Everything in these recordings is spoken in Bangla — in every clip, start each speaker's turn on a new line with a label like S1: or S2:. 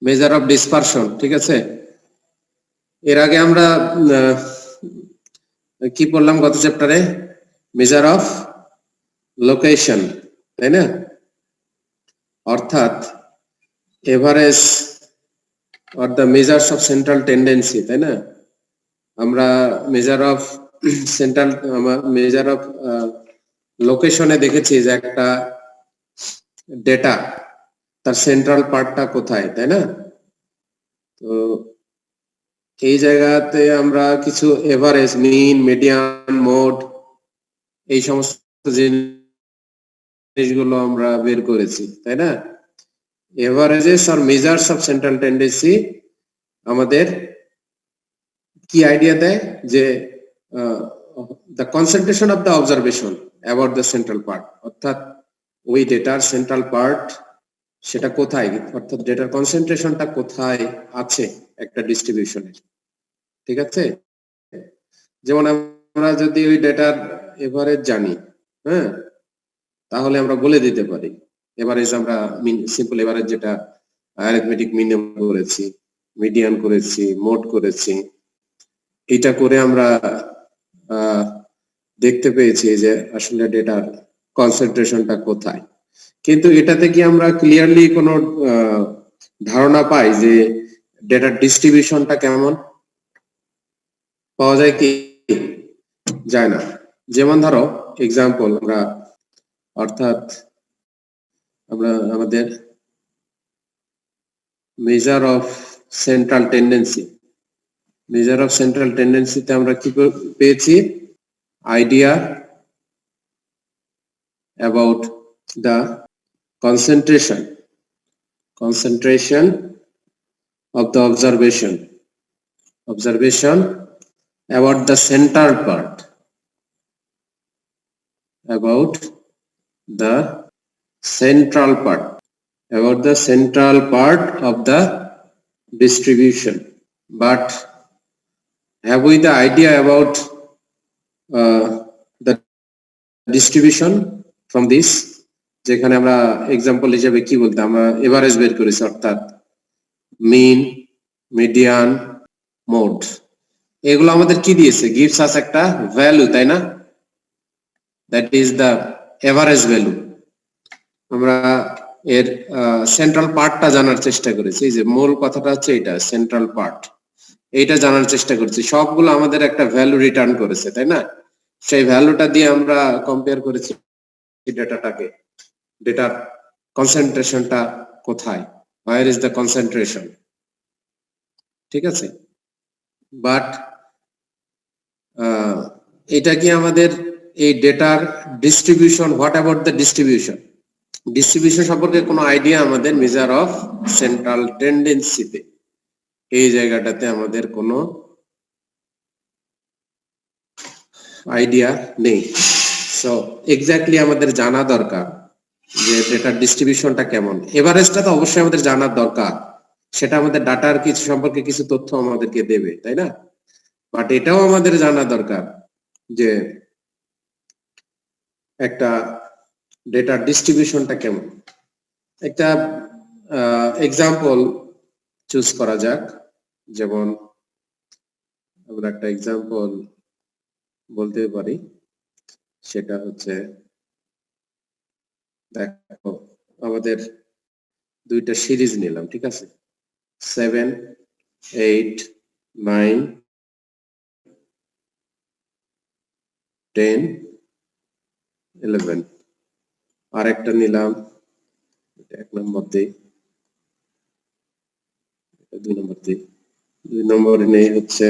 S1: মেজার অফ ডিসপারশন, ঠিক আছে। এর আগে আমরা কি পড়লাম গত চ্যাপ্টারে? মেজার অফ লোকেশন, তাই না? অর্থাৎ average or the measures of central tendency, তাই না? আমরা measure of central measure of লোকেশনে দেখেছি যে একটা ডেটা তার সেন্ট্রাল পার্টটা কোথায়, তাই না? তো এই জায়গাতে আমরা কিছু এভারেজ, মিন, মিডিয়ান, মোড এই সমস্ত জিনিসগুলো আমরা বের করেছি, তাই না? এভারেজেস আর মেজার্স অফ সেন্ট্রাল টেন্ডেন্সি আমাদের কি আইডিয়া দেয় যে the concentration of the observation about the central part, অর্থাৎ ওই ডেটার সেন্ট্রাল পার্ট সেটা কোথায়, অর্থাৎ ডেটার কনসেন্ট্রেশনটা কোথায় আছে একটা ডিস্ট্রিবিউশনের, ঠিক আছে? যেমন আমরা যদি ওই ডেটার এভারেজ জানি, হ্যাঁ, তাহলে আমরা বলে দিতে পারি এভারেজ আমরা সিম্পল এভারেজ যেটা অ্যারিথমেটিক মিনিমাম করেছি, মিডিয়ান করেছি, মোড করেছি, এটা করে আমরা দেখতে পেয়েছি যে আসলে ডেটার কনসেন্ট্রেশনটা কোথায়। কিন্তু এটাতে কি আমরা ক্লিয়ারলি কোনো ধারণা পাই যে ডেটার ডিস্ট্রিবিউশনটা কেমন? পাওয়া যায় কি? যায় না। যেমন ধরো এক্সাম্পল আমরা, অর্থাৎ আমরা আমাদের measure of central tendency, measure of central টেন্ডেন্সিতে আমরা কি পেয়েছি? Idea about the concentration of the observation about the central part, about the central part of the distribution. But have we the idea about the distribution from this? যেখানে আমরা এক্সাম্পল হিসেবে কি বলতে আমরা এভারেজ বের করেছি, অর্থাৎ মিন, মিডিয়ান, মোড, এগুলো আমাদের কি দিয়েছে? গিভস আস একটা ভ্যালু, তাই না? That is the average value. আমরা এর সেন্ট্রাল পার্টটা জানার চেষ্টা করেছি, যে মূল কথাটা হচ্ছে এটা সেন্ট্রাল পার্ট, এইটা জানার চেষ্টা করছি। সবগুলো আমাদের একটা ভ্যালু রিটার্ন করেছে, তাই না? সেই ভ্যালুটা দিয়ে আমরা কম্পেয়ার করেছি ডেটাটাকে, ডেটার কনসেন্ট্রেশনটা কোথায়, হোয়ার ইজ দ্য কনসেন্ট্রেশন, ঠিক আছে? বাট এটা কি আমাদের এই ডেটার distribution, what about the distribution সম্পর্কে কোনো আইডিয়া আমাদের মেজার অফ সেন্ট্রাল টেন্ডেন্সিতে, এই জায়গাটাতে আমাদের কোনো আইডিয়া নেই। সো এক্স্যাক্টলি আমাদের জানা দরকার যে ডেটার ডিস্ট্রিবিউশনটা কেমন। এভারেজটা তো অবশ্যই আমাদের জানার দরকার, সেটা আমাদের ডাটার কিছু সম্পর্কে কিছু তথ্য আমাদেরকে দেবে, তাই না? বাট এটাও আমাদের জানা দরকার যে একটা ডেটার ডিস্ট্রিবিউশনটা কেমন। একটা এক্সাম্পল চুজ করা যাক, যেমন আমরা একটা এক্সাম্পল বলতে পারি, সেটা হচ্ছে দেখো আমাদের দুইটা সিরিজ নিলাম, ঠিক আছে? 7, 8, 9, 10, 11, আর একটা নিলাম, এক নম্বর দিই, 2 নম্বর দিই, 2 নম্বর নেই হচ্ছে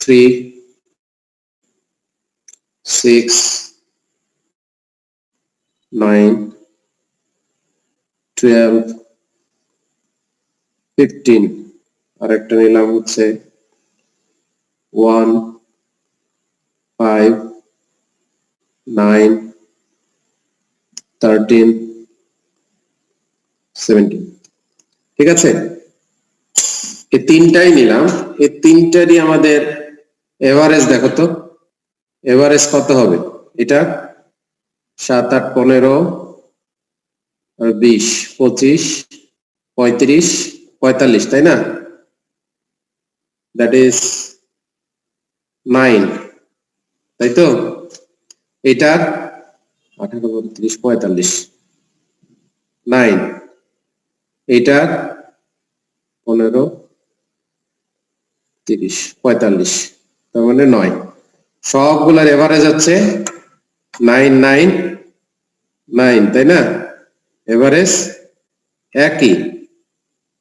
S1: 3, 6, 9, 12, 15, আর একটা নিলাম হচ্ছে 1, 5, 9, 13, 17, ঠিক আছে? এই তিনটাই নিলাম, এই তিনটারই আমাদের এভারেজ দেখো তো, এভারেজ কত হবে? এটা 7, 8, 15, 20, 25, 35, 45, তাই না? দ্যাট ইজ 9, তাই তো? এটার 18, 32, 45, 9, এটার 15, 30, 45, তার মানে 9। সবগুলার এভারেজ হচ্ছে 9, 9, 9, তাই না? এভারেজ একই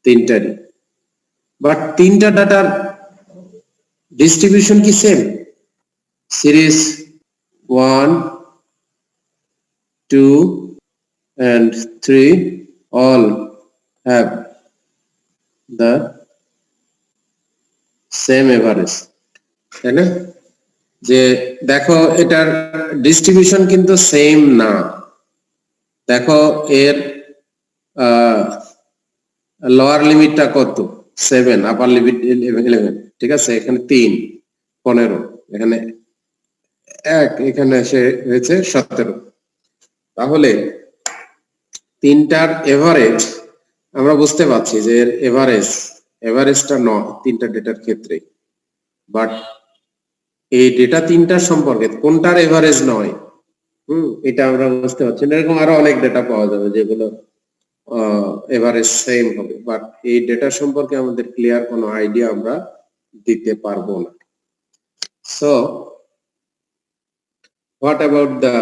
S1: তিনটারই, বাট তিনটা ডাটার ডিস্ট্রিবিউশন কি same? Series 1, 2 and 3 all have the same average, তাই না? যে দেখো এটার ডিস্ট্রিবিউশন কিন্তু সেম না। দেখো এর লোয়ার লিমিটটা কত? 7, আপার লিমিট 11, ঠিক আছে? এখানে 3, 15, এখানে 1, এখানে এসে হয়েছে 17। তাহলে তিনটার এভারেজ আমরা বুঝতে পারছি যে এর এভারেজটা নয় তিনটা ডেটার ক্ষেত্রে, বাট এই ডেটা তিনটার সম্পর্কে কোনটার এভারেজ নয়, এটা আমরা বুঝতে পারছি। এরকম আরো অনেক ডেটা পাওয়া যাবে যেগুলো এভারেজ সেম হবে, বাট এই ডেটা সম্পর্কে আমাদের ক্লিয়ার কোনো আইডিয়া আমরা দিতে পারবো না। So what about the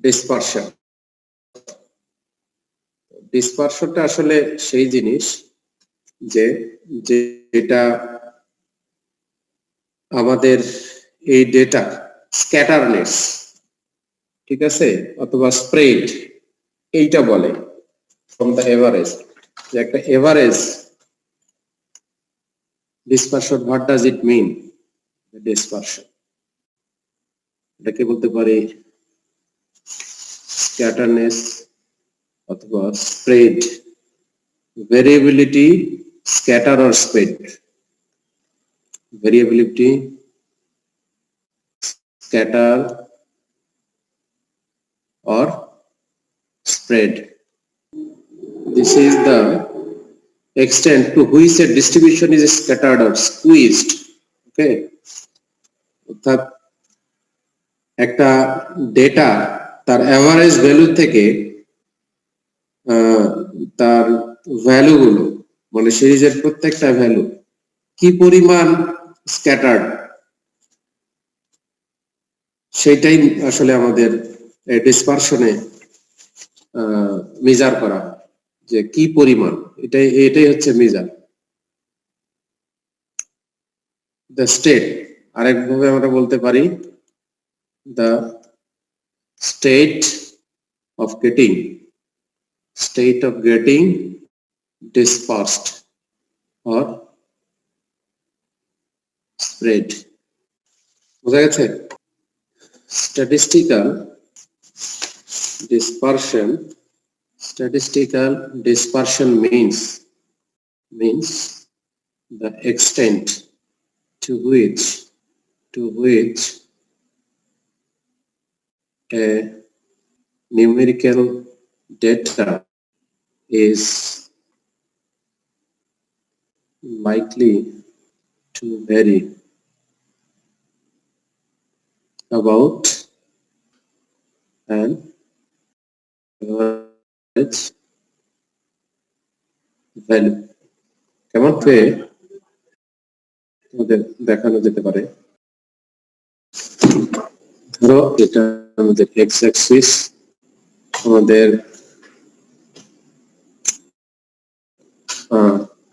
S1: dispersion? ডিসপারশনটা আসলে সেই জিনিস যেটা আমাদের এই ডেটা স্ক্যাটারনেস, ঠিক আছে, অথবা স্প্রেড, এইটা বলে ফ্রম দ্য এভারেজ, যে একটা average dispersion. What does it mean dispersion? এটাকে বলতে পারি স্ক্যাটারনেস অথবা spread, variability, scatter or spread, variability, scatter or spread. This is the extent to which a distribution is scattered or squeezed. Okay, অর্থাৎ একটা ডেটা তার অ্যাভারেজ ভ্যালু থেকে তার ভ্যালুগুলো, মানে সিরিজের প্রত্যেকটা ভ্যালু কি পরিমাণ স্ক্যাটার্ড, সেটাই আসলে আমাদের ডিসপারশনে মেজার করা, যে কি পরিমাণ, এটাই হচ্ছে মেজার। দ্য স্টেট, আরেকভাবে আমরা বলতে পারি the state of getting dispersed or spread. বোঝা গেছে? statistical dispersion means the extent to which a numerical data is likely to vary about an average value. কেমন করে আমাদের দেখানো যেতে পারে? ধরো এটা আমাদের এক্স অ্যাক্সিস, আমাদের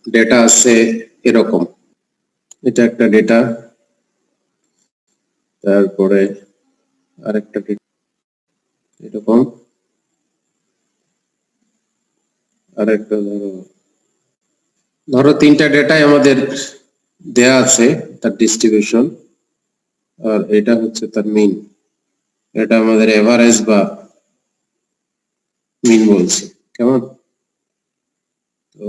S1: ডেটা আছে এরকম, এটা একটা ডেটা, তারপরে আরেকটা ডেটা এরকম, আরেকটা ধরো তিনটা ডেটাই আমাদের দেয়া আছে তার ডিস্ট্রিবিউশন, আর এটা হচ্ছে তার মিন, এটা আমাদের এভারেজ বা মিন বলছি। কেমন? তো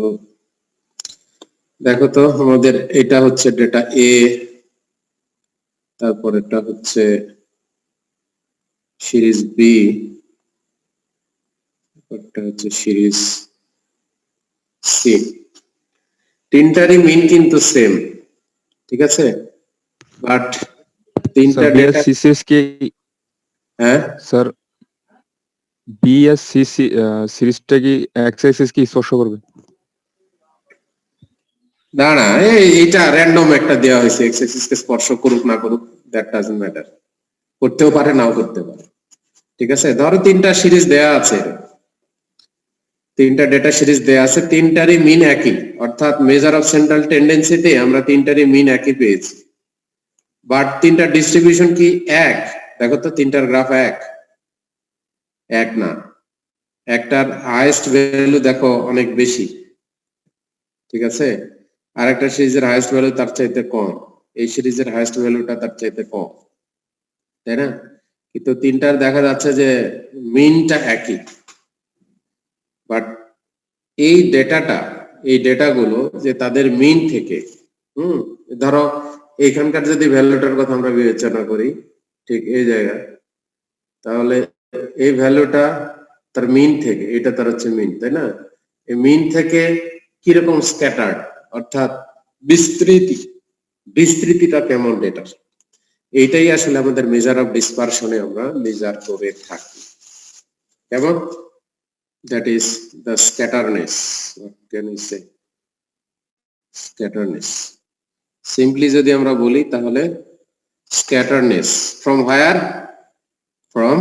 S1: দেখো তো আমাদের এটা হচ্ছে ডেটা এ, তারপর এটা হচ্ছে সিরিজ বি, এটা হচ্ছে সিরিজ সি, তিনটারই মিন কিন্তু সেম, ঠিক আছে, বাট তিনটা
S2: sir B S
S1: data,
S2: C series কি
S1: হ্যাঁ
S2: স্যার বি এস সি সিরিজটা কি এক্স এক্সিস কি স্পর্শ করবে?
S1: না না, এইটা র্যান্ডম একটা দেওয়া হয়েছে, এক্স অ্যাক্সিস কে স্পর্শ করুক না করুক দ্যাট ডাজন্ট ম্যাটার, করতেও পারে নাও করতে পারে, ঠিক আছে। ধরো তিনটা সিরিজ দেয়া আছে, তিনটা ডেটা সিরিজ দেয়া আছে, তিনটারই মিন একই, অর্থাৎ মেজার অফ সেন্ট্রাল টেন্ডেন্সিতে আমরা তিনটারই মিন একই পেয়েছি, বাট তিনটার ডিস্ট্রিবিউশন কি এক? দেখো তো তিনটার গ্রাফ এক না, একটার হাইয়েস্ট ভ্যালু দেখো অনেক বেশি, ঠিক আছে, আর একটা সিরিজের হাইয়েস্ট ভ্যালু তার চাইতে কম, এই সিরিজের হাইয়েস্ট ভ্যালুটা তার চাইতে কম, তাই না? কিন্তু তিনটার দেখা যাচ্ছে যে মিনটা একই, বাট এই ডেটাগুলো যে তাদের মিন থেকে, ধরো এইখানকার যদি ভ্যালুটার কথা আমরা বিবেচনা করি, ঠিক এই জায়গায়, তাহলে এই ভ্যালুটা তার মিন থেকে, এটা তার হচ্ছে মিন, তাই না? এই মিন থেকে কিরকম স্ক্যাটার্ড, অর্থাৎ বিস্তৃতিটা কেমন ডেটার, এইটাই আসলে আমাদের মেজার অফ ডিসপারশনে আমরা মেজার করে থাকি, কেমন? That is the scatterness. What can we say? Scatterness. Simply যদি আমরা বলি তাহলে scatterness from where? From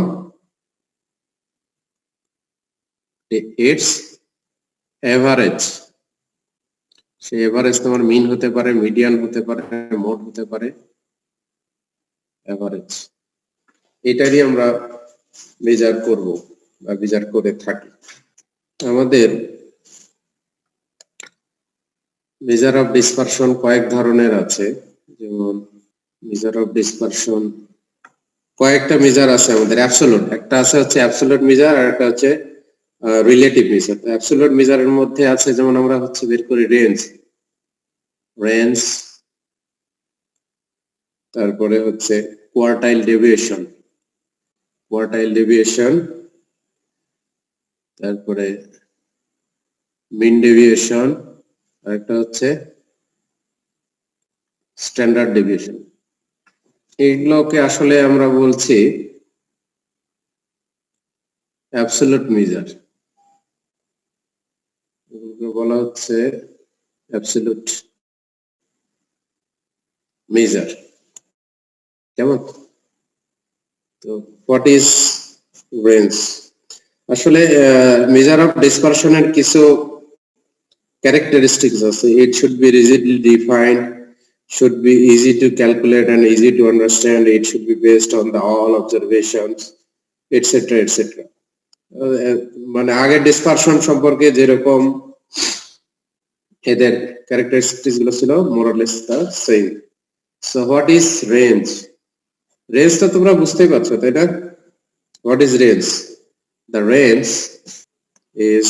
S1: its average. সেই এভারেজ তোমার মিন হতে পারে, মিডিয়ান হতে পারে, মোড হতে পারে, এভারেজ, এটারই আমরা মেজার করব বা মেজার করে থাকি। আমাদের মেজার অফ ডিসপারশন কয়েক ধরনের আছে, যেমন মেজার অফ ডিসপারশন কয়েকটা মেজার আছে আমাদের, অ্যাবসোলুট একটা আছে, হচ্ছে অ্যাবসোলুট মেজার, আর একটা হচ্ছে রিলেটিভ মেজার। অ্যাবসোলুট মেজারের মধ্যে আছে যেমন আমরা হচ্ছে বের করি রেঞ্জ, তারপরে হচ্ছে কোয়ার্টাইল ডেভিয়েশন, তারপরে মিন ডেভিয়েশন, আর একটা হচ্ছে স্ট্যান্ডার্ড ডেভিয়েশন। এইগুলোকে আসলে আমরা বলছি অ্যাবসোলুট মেজার, এগুলোকে বলা হচ্ছে অ্যাবসোলুট মেজার, কেমন? তো হোয়াট ইজ রেঞ্জ? আসলে মেজার অফ ডিসপারশনের কিছু ক্যারেক্টারিস্টিক্স আছে। It should be rigidly defined, should be easy to calculate and easy to understand, it should be based on the all observations, etc etc. মানে আগে ডিসপারশন সম্পর্কে যেরকম এদের ক্যারেক্টারিস্টিক্স গুলো ছিল, more or less the same. So what is range? Range তো তোমরা বুঝতেই পারছো, তাই না? What is range? The range is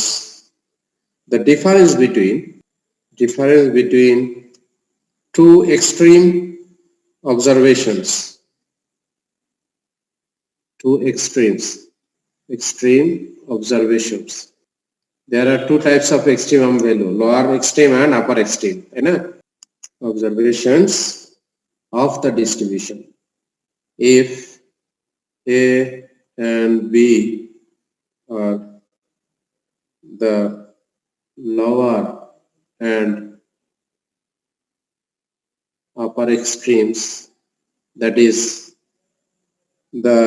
S1: the difference between two extreme observations, extreme observations. There are two types of extreme value, lower extreme and upper extreme, observations of the distribution. If A and B are the lower and upper extremes, that is the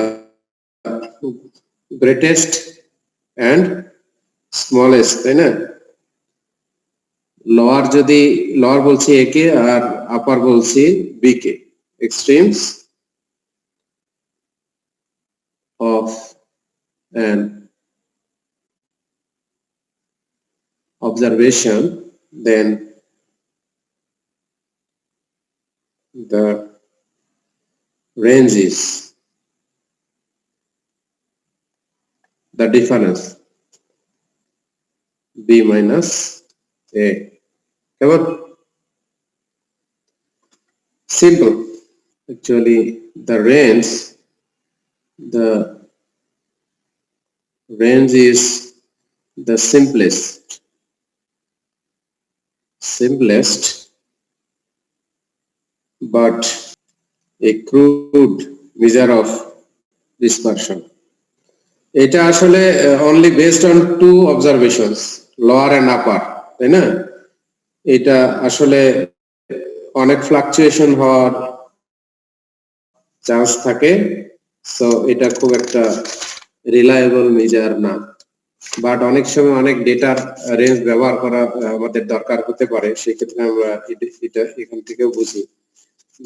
S1: greatest and smallest, তাই না? লোয়ার যদি লোয়ার বলছি এ কে আর আপার বলছি বি কে, extremes of an observation, then the range is the difference b minus a. কেমন? Simple. Actually the range is the simplest simplest but a crude measure of dispersion. এটা আসলে only based on two observations, lower and upper, তাই না? এটা আসলে অনেক ফ্লাকচুয়েশন হওয়ার চান্স থাকে, সো এটা খুব একটা রিলায়েবল মেজার না, বাট অনেক সময় অনেক ডেটার রেঞ্জ ব্যবহার করা আমাদের দরকার হতে পারে। সেই ক্ষেত্রে আমরা এটা এখান থেকেও বুঝি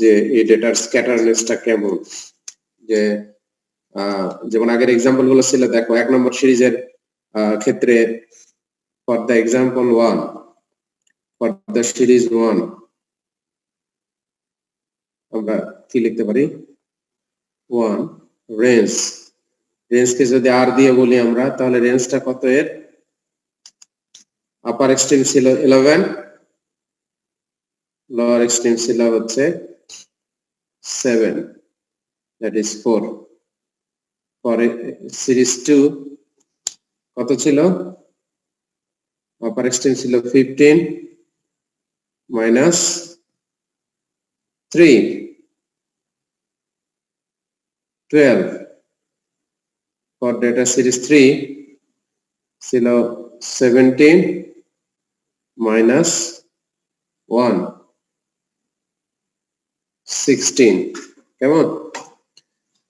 S1: যে এই ডেটার স্ক্যাটারনেসটা কেমন। যে যেমন আগের এক্সাম্পল গুলো ছিল, দেখো 1 নম্বর সিরিজের ক্ষেত্রে for the example 1, for the series 1 আমরা কি লিখতে পারি, 1 রেঞ্জ, রেঞ্জকে যদি আর দিয়ে বলি আমরা, তাহলে রেঞ্জটা কত এর? আপার এক্সট্রিম ছিল 11, লোয়ার এক্সট্রিম ছিল হচ্ছে 7, দ্যাট ইজ 4। পরে সিরিজ 2 কত ছিল? আপার এক্সট্রিম ছিল 15 মাইনাস 3, 12। ফর ডেটা সিরিজ 3 ছিল 17 মাইনাস 1, 16। কেমন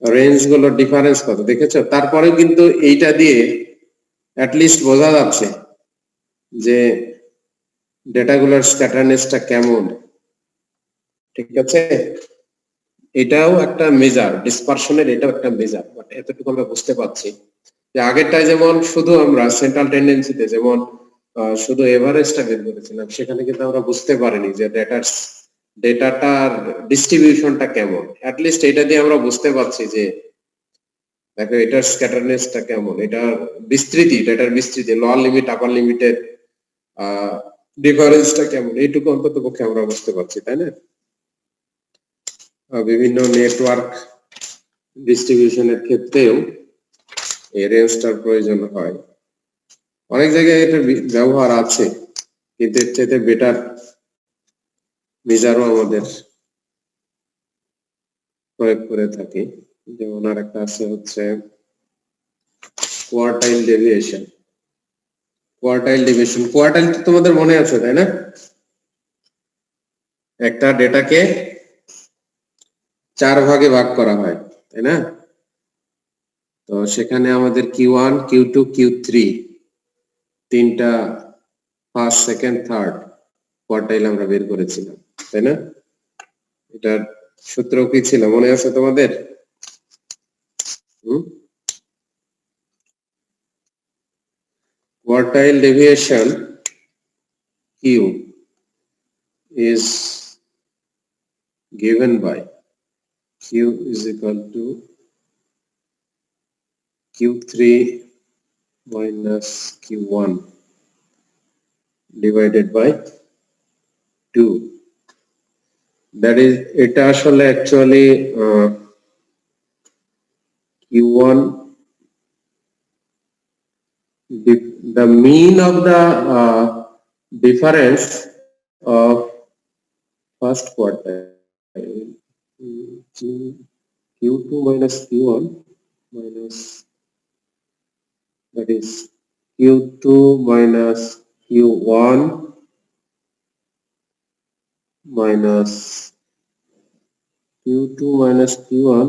S1: রেঞ্জ গুলো ডিফারেন্স কত দেখেছো? তারপরে কিন্তু এইটা দিয়ে অ্যাটলিস্ট বোঝা যাচ্ছে যে ডেটাগুলোর স্ক্যাটারনেসটা কেমন, ঠিক আছে? এটাও একটা মেজার, ডিসপারশনের এটাও একটা মেজার, বাট এতটুকু আমরা বুঝতে পারছি যে আগেরটায় যেমন শুধু আমরা সেন্ট্রাল টেন্ডেন্সিতে যেমন শুধু এভারেজটা বের করেছিলাম, সেখানে কিন্তু আমরা বুঝতে পারিনি যে ডেটাটার ডিস্ট্রিবিউশনটা কেমন। অ্যাটলিস্ট এটা দিয়ে আমরা বুঝতে পারছি যে দেখো এটার স্ক্যাটারনেসটা কেমন, এটার বিস্তৃতি, ডেটার বিস্তৃতি, লোয়ার লিমিট আপার লিমিটের ডিফারেন্সটা কেমন, এইটুকু অন্তত পক্ষে আমরা বুঝতে পারছি, তাই না? বিভিন্ন নেটওয়ার্ক ডিস্ট্রিবিউশনের ক্ষেত্রেও এই রেঞ্জটার প্রয়োজন হয়। অনেক জায়গায় এটা ব্যবহার আছে, কিন্তু এর চাইতে বেটার মেজারও আমাদের প্রয়োগ করে থাকি। যেমন আর একটা আছে হচ্ছে quartile deviation. Quartile deviation, quartile তো তোমাদের মনে আছে, তাই না? একটা ডেটাকে 4 ভাগে ভাগ করা হয়, তাই না? তো সেখানে আমাদের Q1, Q2, Q3 তিনটা ফার্স্ট, সেকেন্ড, থার্ড কোয়ার্টাইল আমরা বের করেছিলাম, তাই না? এটার সূত্র কি ছিল মনে আছে তোমাদের? Quartile deviation Q is given by Q is equal to Q3 minus Q1 divided by 2. That is, এটা আসলে actually Q1, the mean of the difference of first quartile, Q2 minus Q1 minus, that is Q2 minus Q1 minus Q2 minus Q1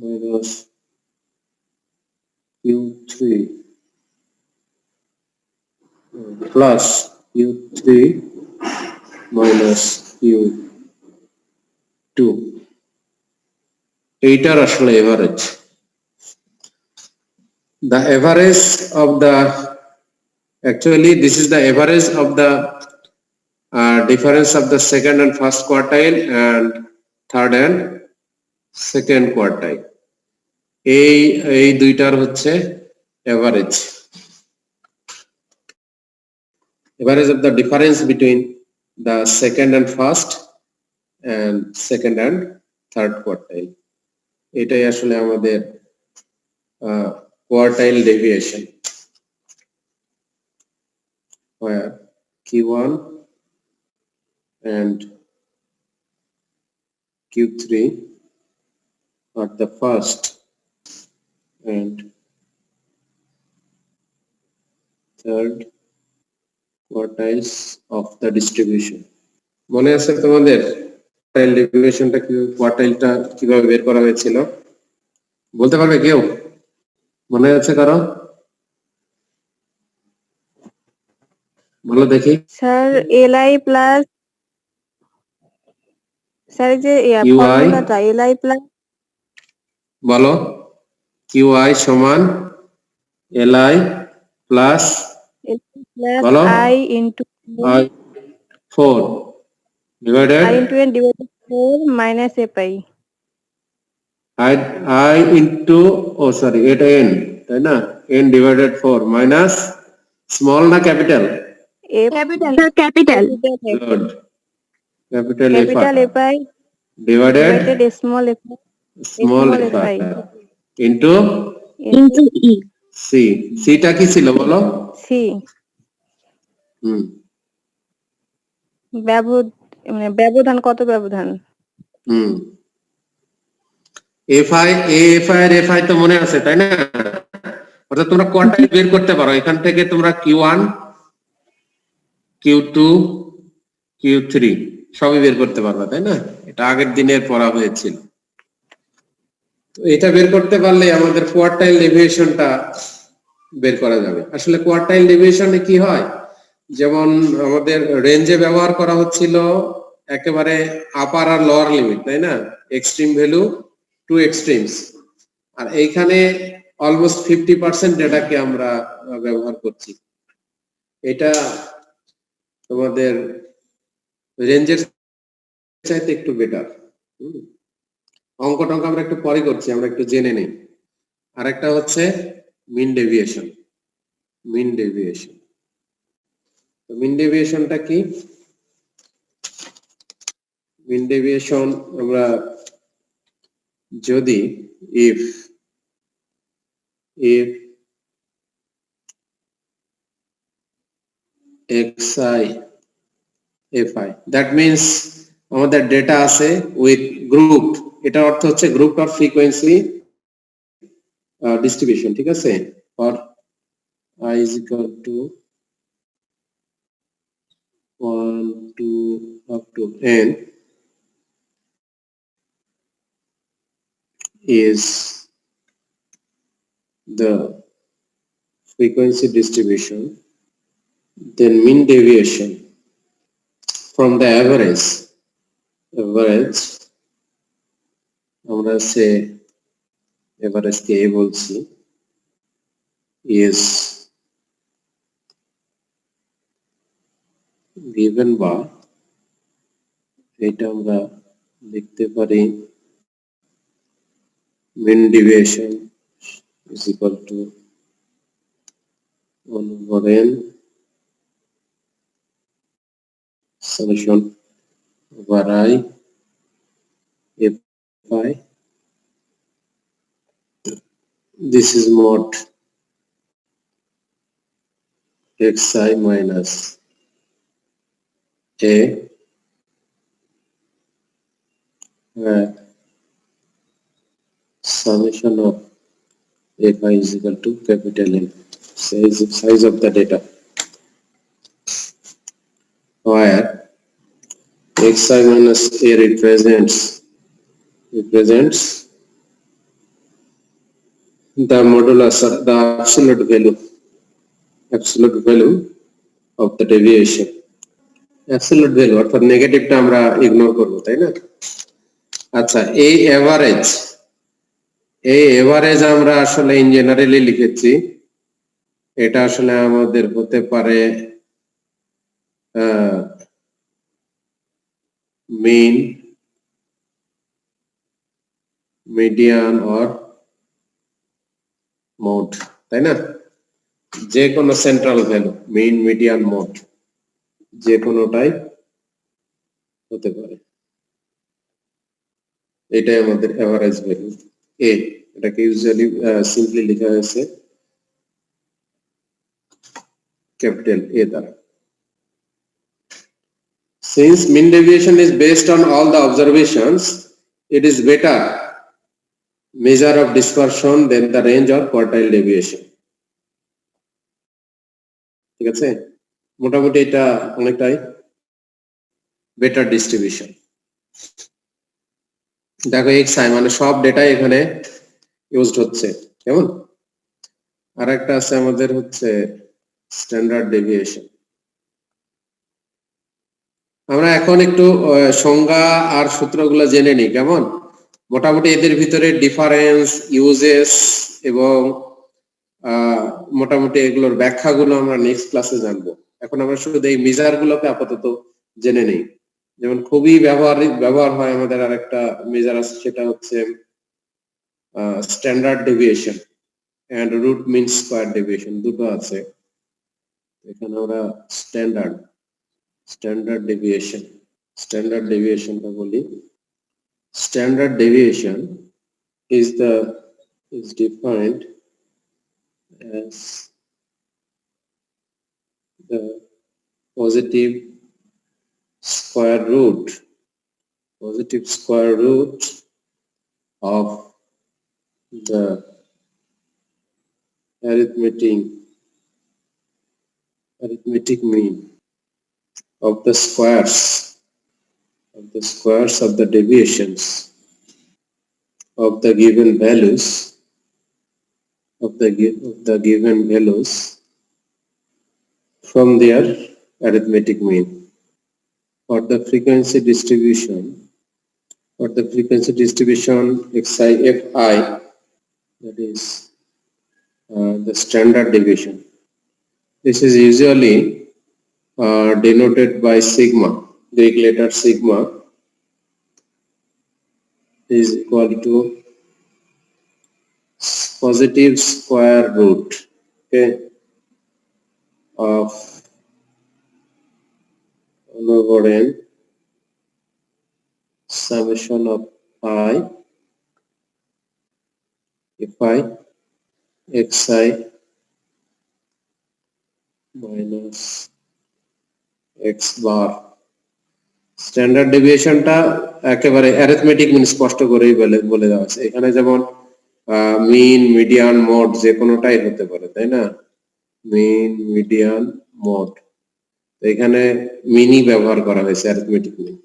S1: minus Q3 plus Q3 minus Q2. এইটার আসলে average. The average of the, actually this is the average of the difference of the second and first quartile and third and second quartile. এই দুইটার হচ্ছে average, average of the difference between the second and first and second and third quartile. এটাই আসলে আমাদের quartile deviation, where Q1 and Q3 are the first and third quartiles of the distribution. মনে আছে তোমাদের কোয়ার্টাইল ডিভিশনটা কি, কোয়ার্টাইলটা কিভাবে বের করা হয়েছিল বলতে পারবে কেউ? মনে আছে কারো? বলো দেখি।
S3: স্যার এলআই প্লাস স্যার যে
S1: UI
S3: ফর্মুলাটা এলআই প্লাস
S1: বলো QI সমান LI প্লাস বলো
S3: I into
S1: I 4 divided
S3: I into N divided 4 minus A pi
S1: I into এটা n তাই না, n divided 4 minus small না capital?
S3: A capital capital
S1: Good. Capital
S3: capital A
S1: FI
S3: pi
S1: divided
S3: divided small A
S1: small
S3: FI
S1: into
S3: into E
S1: C. C টা কি ছিল বলো?
S3: সি
S1: হুম
S3: মানে ব্যবধান কত ব্যবধান
S1: হুম FI এর FI তো মনে আছে তাই না? অর্থাৎ তোমরা কোয়ার্টাইল বের করতে পারো এখান থেকে, তোমরা Q1 Q2 Q3 সবই বের করতে পারবে তাই না? এটা আগের দিনের পড়া হয়েছিল। তো এটা বের করতে পারলে আমাদের কোয়ার্টাইল ডেভিয়েশনটা বের করা যাবে। আসলে কোয়ার্টাইল ডেভিয়েশনে কি হয়, যেমন আমাদের রেঞ্জে ব্যবহার করা হচ্ছিল একেবারে আপার আর লোয়ার লিমিট তাই না, এক্সট্রিম ভ্যালু টু এক্সট্রিমস, আর এইখানে অলমোস্ট 50% ডেটাকে আমরা ব্যবহার করছি। এটা তোমাদের রেঞ্জের চাইতে একটু বেটার। অঙ্ক টঙ্ক আমরা একটু পরে করছি, আমরা একটু জেনে নেই। আরেকটা হচ্ছে মিন ডেভিয়েশন। মিন ডেভিয়েশন, তো মিন ডেভিয়েশনটা কি? মিন ডেভিয়েশন আমরা যদি if xi fi, that means আমাদের ডেটা আছে উইথ গ্রুপ, এটা অর্থ হচ্ছে গ্রুপ অফ ফ্রিকোয়েন্সি ডিস্ট্রিবিউশন, ঠিক আছে? For I is equal to 1 2 up to n is the frequency distribution, then mean deviation from the average আমরা সে এভারেজ কে বলছি is given by, এটা আমরা লিখতে পারি mean deviation is equal to 1/n summation over I fi. This is mod xi minus a summation of fi is equal to capital N, size of the data, where xi minus a represents the modulus or the absolute value of the deviation. Absolute value অর্থাৎ নেগেটিভটা আমরা ইগনোর করব তাই না? আচ্ছা, এই এভারেজ আমরা আসলে ইন জেনারেলি লিখেছি, এটা আসলে আমাদের হতে পারে মিন, মিডিয়ান অর মোড, তাই না? যে কোনো central value, mean median mode যে কোনোটাই হতে পারে। এটাই আমাদের এভারেজ ভ্যালু এ, এটাকে ইউজুয়ালি সিম্পলি লেখা হয়েছে ক্যাপিটাল এ দ্বারা। Since mean deviation is based on all the observations, it is better measure of dispersion than the range or quartile deviation. ঠিক আছে, মোটামুটি এটা অনেকটাই বেটার ডিস্ট্রিবিউশন। দেখো xi মানে সব ডেটা এখানে ইউজড হচ্ছে, কেমন? আর একটা আছে আমাদের হচ্ছে স্ট্যান্ডার্ড ডেভিয়েশন। আমরা এখন একটু সংজ্ঞা আর সূত্রগুলো জেনে নিই, কেমন? মোটামুটি এদের ভিতরে ডিফারেন্স, ইউজেস এবং মোটামুটি এগুলোর ব্যাখ্যাগুলো আমরা নেক্সট ক্লাসে জানবো। এখন আমরা শুধু এই মেজার গুলোকে আপাতত জেনে নেই। যেমন খুবই ব্যবহার হয় আমাদের আরেকটা মেজার আছে, সেটা হচ্ছে standard deviation and root mean square deviation, দুটো আছে এখানে। আমরা স্ট্যান্ডার্ড ডেভিয়েশনটা বলি। Standard deviation is defined as the positive square root of the arithmetic mean of the squares of the deviations of the given values from their arithmetic mean. For the frequency distribution xi fi, that is the standard deviation, this is usually denoted by sigma, Greek letter sigma, is equal to positive square root, okay, of 1 over n summation of pi fi xi minus x bar. Standard ডেভিয়েশনটা একেবারে অ্যারিথমেটিক মিন স্পষ্ট করেই বলে দেওয়া আছে এখানে, যেমন মিন, মিডিয়ান, মোড যে কোনোটাই হতে পারে, তাই না? মিন, মিডিয়ান, মোড, তো এখানে মিনই ব্যবহার করা হয়েছে, অ্যারিথমেটিক মিন।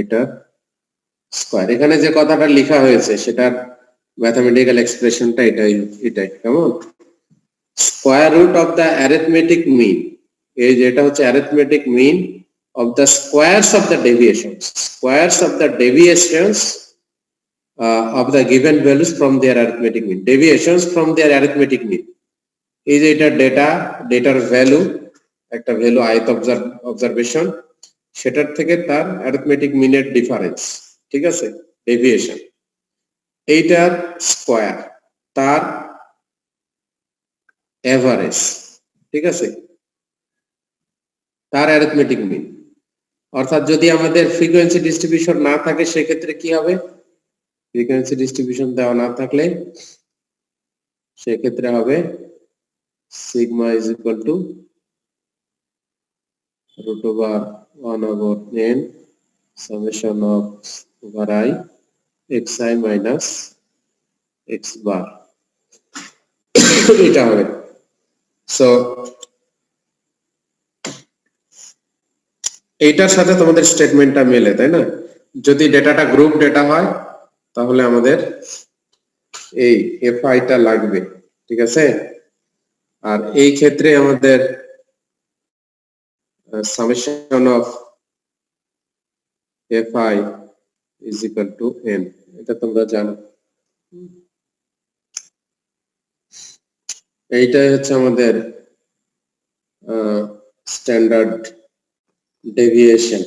S1: এটা স্কয়ার, এখানে যে কথাটা লেখা হয়েছে সেটার ম্যাথমেটিক্যাল এক্সপ্রেশনটা এটাই কেমন? Square root of the arithmetic mean, এই যেটা হচ্ছে arithmetic mean of the squares of the deviations of the given values from their arithmetic mean, deviations from their arithmetic mean। এই যে এটা ডেটার ভ্যালু, একটা ভ্যালু ith অবজারভেশন, সেটার থেকে তার arithmetic mean এর ডিফারেন্স, ঠিক আছে, ডেভিয়েশন, এইটার স্কয়ার, তার এভারেজ, ঠিক আছে, তার arithmetic mean। অর্থাৎ যদি আমাদের ফ্রিকোয়েন্সি ডিস্ট্রিবিউশন না থাকে সেক্ষেত্রে কি হবে? ফ্রিকোয়েন্সি ডিস্ট্রিবিউশন দেওয়া না থাকলে সেক্ষেত্রে হবে sigma is equal to root over 1 over n summation of over i xi minus x bar, এটা হবে। সো এইটার সাথে তোমাদের স্টেটমেন্টটা মেলে, তাই না? যদি ডেটাটা গ্রুপ ডেটা হয় তাহলে আমাদের এই fi টা লাগবে, ঠিক আছে? আর এই ক্ষেত্রে আমাদের summation of fi is equal to n, এটা তোমরা জানো। এইটাই হচ্ছে আমাদের স্ট্যান্ডার্ড ডেভিয়েশন।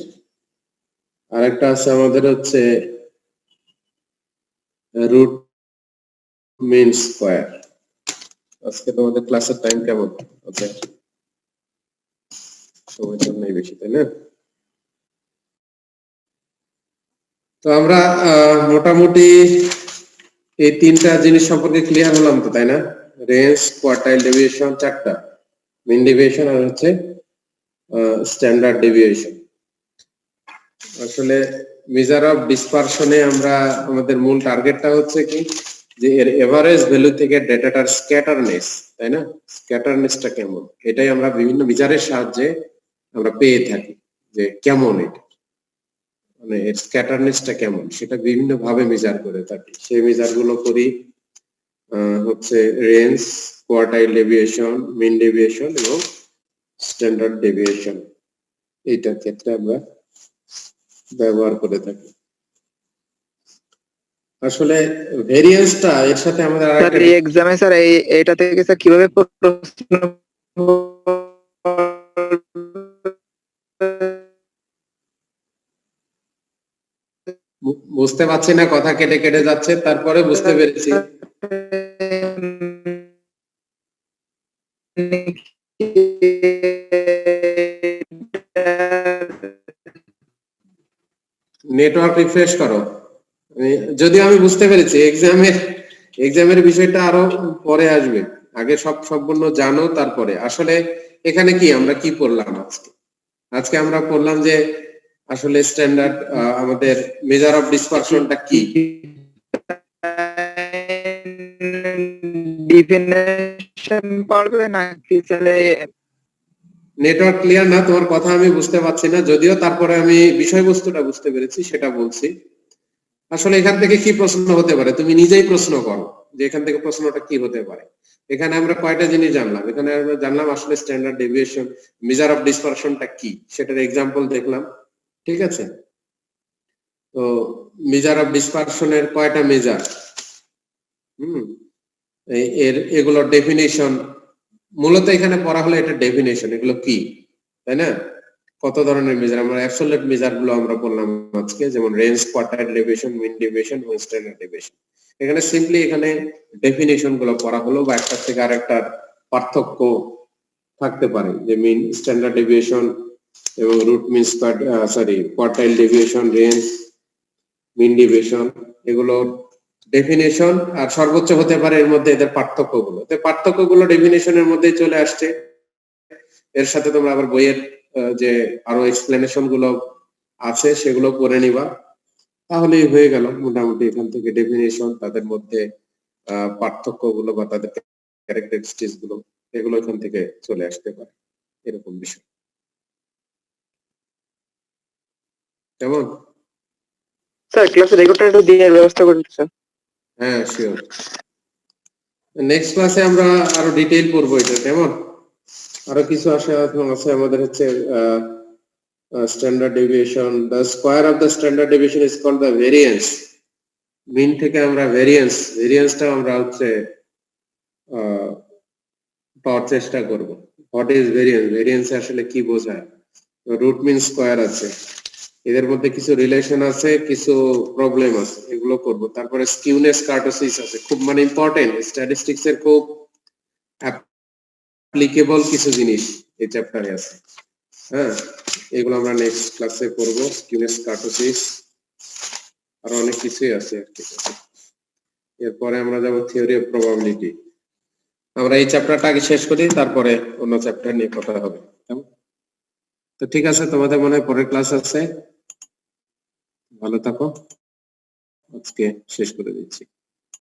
S1: আরেকটা আছে আমাদের হচ্ছে রুট মিন স্কয়ার। আজকে তোমাদের ক্লাসের টাইম কেমন? ওকে, সময় তো নেই বেশি, তাই না? তো আমরা মোটামুটি এই তিনটা জিনিস সম্পর্কে ক্লিয়ার হলাম তো, তাই না? রেঞ্জ, কোয়ার্টাইল ডেভিয়েশন, চারটা, মিন ডেভিয়েশন আর হচ্ছে স্ট্যান্ডার্ড ডেভিয়েশন। আসলে মেজার অফ ডিসপারশনে আমরা আমাদের মূল টার্গেটটা হচ্ছে কি যে এর এভারেজ ভ্যালু থেকে ডেটাটার স্ক্যাটারনেস, তাই না? স্ক্যাটারনেসটা কেমন, এটাই আমরা বিভিন্ন মেজারের সাহায্যে আমরা পেয়ে থাকি যে কেমন এটা, মানে এর স্ক্যাটারনেসটা কেমন সেটা বিভিন্ন ভাবে মেজার করে থাকি। সেই মেজার গুলো করি হচ্ছে রেঞ্জ, কোয়ার্টাইল ডেভিয়েশন, মিন ডেভিয়েশন এবং স্ট্যান্ডার্ড ডেভিয়েশন। এইটার ক্ষেত্রে আমরা ব্যবহার করে থাকি। আসলে ভেরিয়েন্সটা এর সাথে আমাদের
S4: স্যার
S1: আরেকটা
S4: এই এক্সামে স্যার এটা থেকে স্যার কিভাবে প্রশ্ন
S1: বুঝতে পারছি না, কথা কেটে কেটে যাচ্ছে, তারপরে বুঝতে পেরেছি। নেটওয়ার্ক রিফ্রেশ করো। যদিও আমি বুঝতে পেরেছি এক্সামের বিষয়টা আরো পরে আসবে, আগে সব সম্পূর্ণ জানো তারপরে। আসলে এখানে কি আমরা কি পড়লাম আজকে আমরা পড়লাম যে আসলে স্ট্যান্ডার্ড আমাদের মেজার অফ ডিসপারশনটা কি,
S4: ডিফিনিশন পড়বে নাকি চলে?
S1: নেটওয়ার্ক ক্লিয়ার না, তোমার কথা আমি বুঝতে পারছি না, যদিও তারপরে আমি বিষয়বস্তুটা বুঝতে পেরেছি সেটা বলছি। আসলে এখান থেকে কি প্রশ্ন হতে পারে তুমি নিজেই প্রশ্ন করো যে এখান থেকে প্রশ্নটা কি হতে পারে। এখানে আমরা কয়টা জিনিস জানলাম, এখানে আমরা জানলাম আসলে স্ট্যান্ডার্ড ডেভিয়েশন, মেজার অফ ডিসপারশনটা কি সেটার এক্সাম্পল দেখলাম, ঠিক আছে? তো মেজার অফ ডিসপারশনের কয়টা মেজার, এগুলোর ডেফিনেশন মূলত এখানে পড়া হলো, এটা ডেফিনেশন, এগুলো কি, তাই না? কত ধরনের মেজার, আমরা অ্যাবসলিউট মেজার গুলো আমরা বললাম আজকে, যেমন রেঞ্জ, কোয়ার্টাইল ডেভিয়েশন, মিন ডেভিয়েশন এবং স্ট্যান্ডার্ড ডেভিয়েশন। এখানে সিম্পলি এখানে ডেফিনেশন গুলো পড়া হলো, বা একটা থেকে আরেকটার পার্থক্য থাকতে পারে, যে মিন, স্ট্যান্ডার্ড ডেভিয়েশন এবং root mean square, quartile deviation, range, mean deviation, এগুলো ডেফিনেশন আর সর্বোচ্চ হতে পারে এর মধ্যে এদের পার্থক্যগুলো। তো পার্থক্যগুলো ডেফিনেশনের মধ্যেই চলে আসছে। এর সাথে তোমরা আবার বইয়ের যে আরো এক্সপ্লেনেশন গুলো আছে সেগুলো পড়ে নিবা, তাহলেই হয়ে গেল মোটামুটি। এখান থেকে ডেফিনেশন, তাদের মধ্যে পার্থক্যগুলো বা তাদের ক্যারেক্টারিস্টিক্স গুলো, এগুলো এখান থেকে চলে আসতে পারে, এরকম বিষয়। কেমন?
S4: স্যার ক্লাসের রেকর্ডটা একটু দিয়ে ব্যবস্থা করুন স্যার।
S1: হ্যাঁ শিওর, নেক্সট ক্লাসে আমরা আরো ডিটেইল পড়বো এটা, কেমন? আরো কিছু আছে আমাদের হচ্ছে standard deviation, the square of the standard deviation is called the variance. Mean থেকে আমরা ভেরিয়েন্সটা আমরা হচ্ছে পাওয়ার চেষ্টা করব। হোয়াট ইজ ভেরিয়েন্স আসলে কি বোঝায়? রুট মিন স্কয়ার আছে, এদের মধ্যে কিছু রিলেশন আছে, কিছু প্রবলেম আছে, এগুলো করব। তারপরে স্কিউনেস, কার্টোসিস আছে, খুব মানে ইম্পর্টেন্ট, স্ট্যাটিস্টিক্স এর খুব অ্যাপ্লিকেবল কিছু জিনিস এই চ্যাপ্টারে আছে। হ্যাঁ, এগুলো আমরা নেক্সট ক্লাসে পড়বো, স্কিউনেস, কার্টোসিস, আর অনেক কিছুই আছে আর কি। এরপরে আমরা যাব থিওরি অফ প্রবাবিলিটি। আমরা এই চ্যাপ্টারটা আগে শেষ করি, তারপরে অন্য চ্যাপ্টার নিয়ে কথা হবে। তো ঠিক আছে, তোমাদের মনে হয় পরের ক্লাস আছে, ভালো থাকো, আজকে শেষ করে দিচ্ছি।